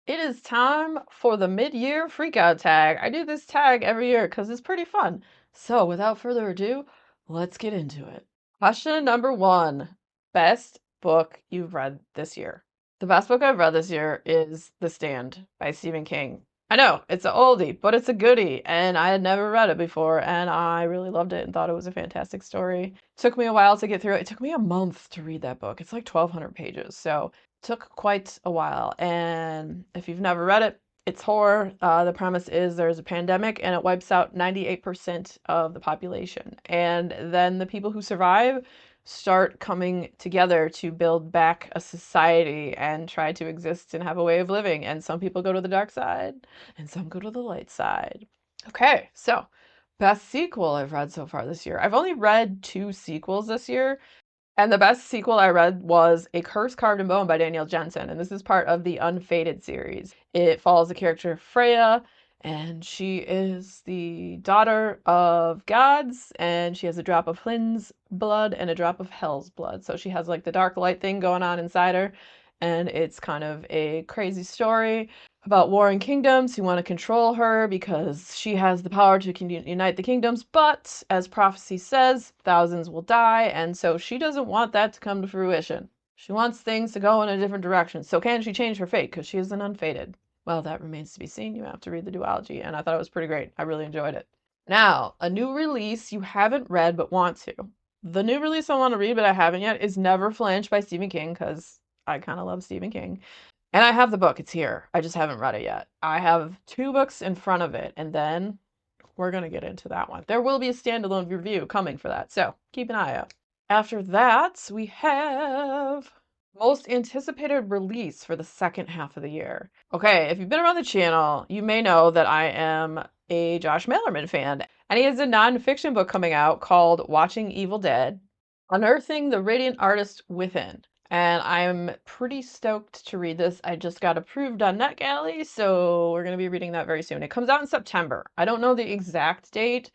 It is time for the mid-year freakout tag. I do this tag every year because it's pretty fun. So without further ado, let's get into it. Question number 1. Best book you've read this year. The best book I've read this year is The Stand by Stephen King. I know, it's an oldie, but it's a goodie, and I had never read it before, and I really loved it and thought it was a fantastic story. Took me a while to get through it. It took me a month to read that book. It's like 1,200 pages, so took quite a while. And if you've never read it, it's horror. The premise is there's a pandemic and it wipes out 98% of the population. And then the people who survive start coming together to build back a society and try to exist and have a way of living. And some people go to the dark side and some go to the light side. Okay, so best sequel I've read so far this year. I've only read 2 sequels this year. And the best sequel I read was A Curse Carved in Bone by Danielle Jensen, and this is part of the Unfated series. It follows the character Freya, and she is the daughter of gods, and she has a drop of Hlin's blood and a drop of Hell's blood. So she has like the dark light thing going on inside her, and it's kind of a crazy story about warring kingdoms who want to control her because she has the power to unite the kingdoms, but as prophecy says, thousands will die, and so she doesn't want that to come to fruition. She wants things to go in a different direction. So can she change her fate? Because she is an unfated. Well, that remains to be seen. You have to read the duology, and I thought it was pretty great. I really enjoyed it. Now, a new release you haven't read but want to. The new release I want to read but I haven't yet is Never Flinch by Stephen King, because I kind of love Stephen King. And I have the book, it's here. I just haven't read it yet. I have 2 books in front of it, and then we're going to get into that one. There will be a standalone review coming for that, so keep an eye out. After that, we have most anticipated release for the second half of the year. Okay, if you've been around the channel, you may know that I am a Josh Malerman fan, and he has a nonfiction book coming out called Watching Evil Dead, Unearthing the Radiant Artist Within. And I'm pretty stoked to read this. I just got approved on NetGalley, so we're going to be reading that very soon. It comes out in September. I don't know the exact date,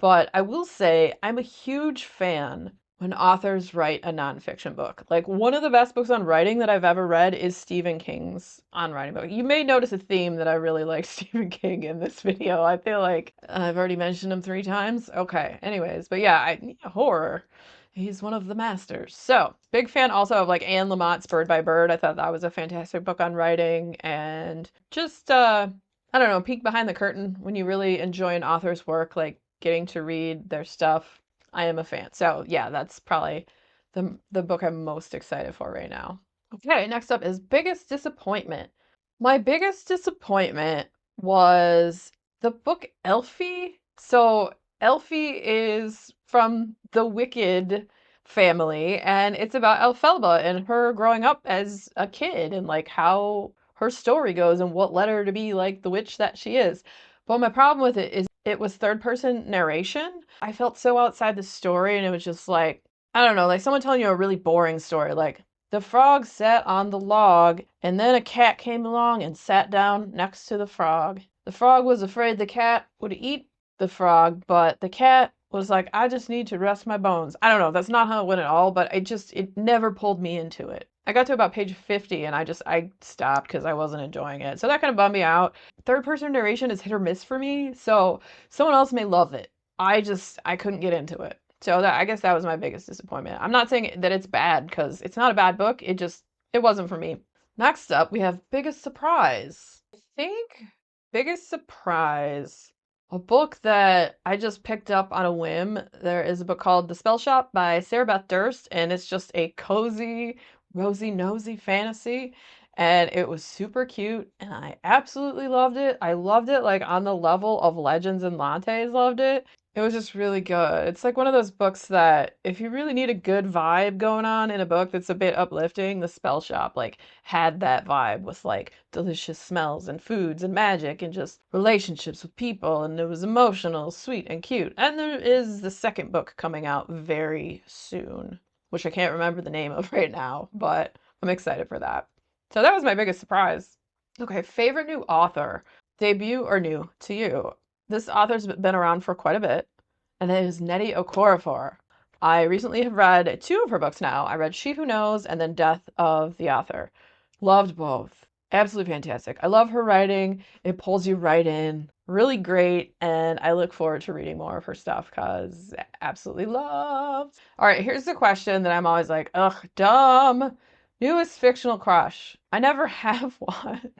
but I will say I'm a huge fan when authors write a nonfiction book. Like, one of the best books on writing that I've ever read is Stephen King's on writing book. You may notice a theme that I really like Stephen King in this video. I feel like I've already mentioned him 3 times. Okay, anyways, but yeah, horror. He's one of the masters. So, big fan also of like Anne Lamott's Bird by Bird. I thought that was a fantastic book on writing, and just I don't know, peek behind the curtain when you really enjoy an author's work, like getting to read their stuff. I am a fan. So, yeah, that's probably the book I'm most excited for right now. Okay, next up is biggest disappointment. My biggest disappointment was the book Elfie. So Elfie is from the Wicked family, and it's about Elphaba and her growing up as a kid and like how her story goes and what led her to be like the witch that she is. But my problem with it is it was third person narration. I felt so outside the story, and it was just like, I don't know, like someone telling you a really boring story, like the frog sat on the log, and then a cat came along and sat down next to the frog. The frog was afraid the cat would eat the frog, but the cat was like, I just need to rest my bones. I don't know, that's not how it went at all, but it never pulled me into it. I got to about page 50 and I stopped because I wasn't enjoying it. So that kind of bummed me out. Third person narration is hit or miss for me, so someone else may love it. I couldn't get into it. So I guess that was my biggest disappointment. I'm not saying that it's bad because it's not a bad book. It wasn't for me. Next up, we have biggest surprise. I think biggest surprise. A book that I just picked up on a whim. There is a book called The Spell Shop by Sarah Beth Durst, and it's just a cozy, rosy nosy fantasy. And it was super cute, and I absolutely loved it. I loved it like on the level of Legends and Lantes loved it. It was just really good. It's like one of those books that if you really need a good vibe going on in a book that's a bit uplifting, The Spell Shop like had that vibe with like delicious smells and foods and magic and just relationships with people, and it was emotional, sweet, and cute. And there is the second book coming out very soon, which I can't remember the name of right now, but I'm excited for that. So that was my biggest surprise. Okay, favorite new author, debut or new to you? This author's been around for quite a bit, and it is Nnedi Okorafor. I recently have read 2 of her books now. I read She Who Knows and then Death of the Author. Loved both. Absolutely fantastic. I love her writing. It pulls you right in. Really great. And I look forward to reading more of her stuff because absolutely love. All right, here's the question that I'm always like, ugh, dumb. Newest fictional crush. I never have one.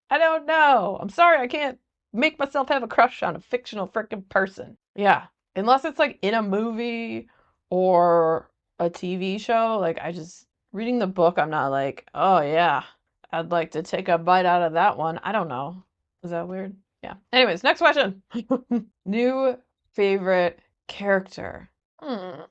I don't know. I'm sorry, I can't make myself have a crush on a fictional freaking person. Yeah. Unless it's like in a movie or a TV show, like I just reading the book, I'm not like, oh yeah, I'd like to take a bite out of that one. I don't know. Is that weird? Yeah. Anyways, next question. New favorite character. Hmm.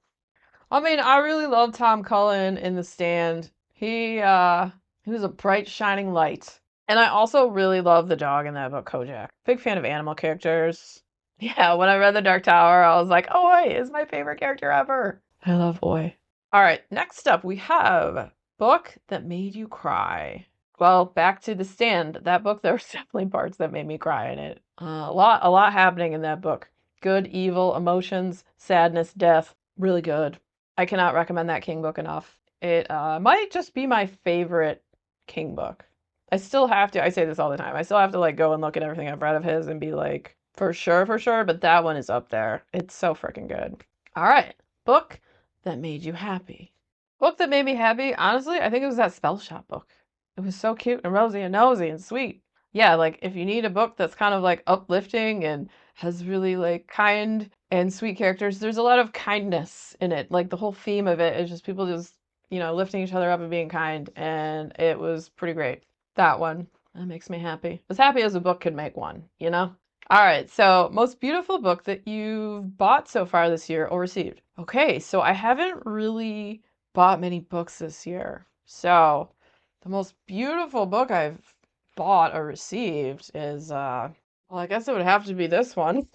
I mean, I really love Tom Cullen in The Stand. He was a bright shining light. And I also really love the dog in that book, Kojak. Big fan of animal characters. Yeah, when I read The Dark Tower, I was like, Oi is my favorite character ever. I love Oi. All right, next up we have book that made you cry. Well, back to The Stand. That book, there were definitely parts that made me cry in it. A lot happening in that book. Good, evil, emotions, sadness, death. Really good. I cannot recommend that King book enough. It might just be my favorite King book. I still have to, I say this all the time, I still have to like go and look at everything I've read of his and be like, for sure, but that one is up there. It's so freaking good. All right, book that made you happy. Book that made me happy, honestly, I think it was that Spell Shop book. It was so cute and rosy and nosy and sweet. Yeah, like if you need a book that's kind of like uplifting and has really like kind and sweet characters, there's a lot of kindness in it. Like the whole theme of it is just people just, lifting each other up and being kind, and it was pretty great. That one. That makes me happy. As happy as a book could make one, you know? All right, so most beautiful book that you've bought so far this year or received. Okay, so I haven't really bought many books this year. So the most beautiful book I've bought or received is, well, I guess it would have to be this one.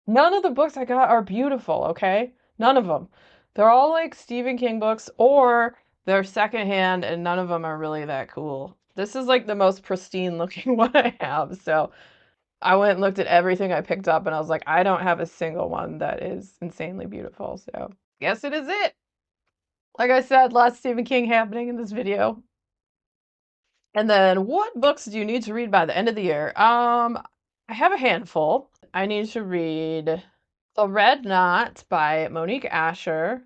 None of the books I got are beautiful, okay? None of them. They're all like Stephen King books or they're secondhand and none of them are really that cool. This is like the most pristine looking one I have. So I went and looked at everything I picked up and I was like, I don't have a single one that is insanely beautiful. So guess it is it. Like I said, lots of Stephen King happening in this video. And then what books do you need to read by the end of the year? I have a handful. I need to read The Red Knot by Monique Asher.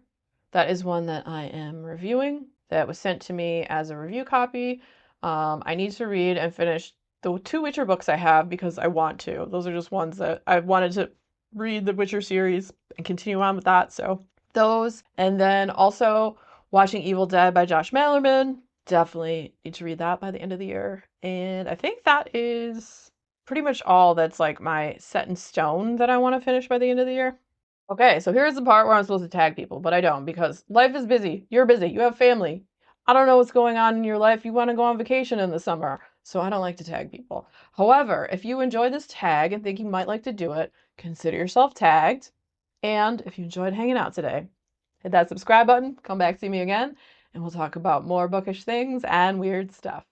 That is one that I am reviewing that was sent to me as a review copy. I need to read and finish the two Witcher books I have because I want to. Those are just ones that I wanted to read the Witcher series and continue on with that. So those. And then also watching Evil Dead by Josh Malerman. Definitely need to read that by the end of the year. And I think that is pretty much all that's like my set in stone that I want to finish by the end of the year. Okay, so here's the part where I'm supposed to tag people, but I don't because life is busy. You're busy. You have family. I don't know what's going on in your life. You want to go on vacation in the summer, so I don't like to tag people. However, if you enjoy this tag and think you might like to do it, consider yourself tagged. And if you enjoyed hanging out today, hit that subscribe button, come back see me again, and we'll talk about more bookish things and weird stuff.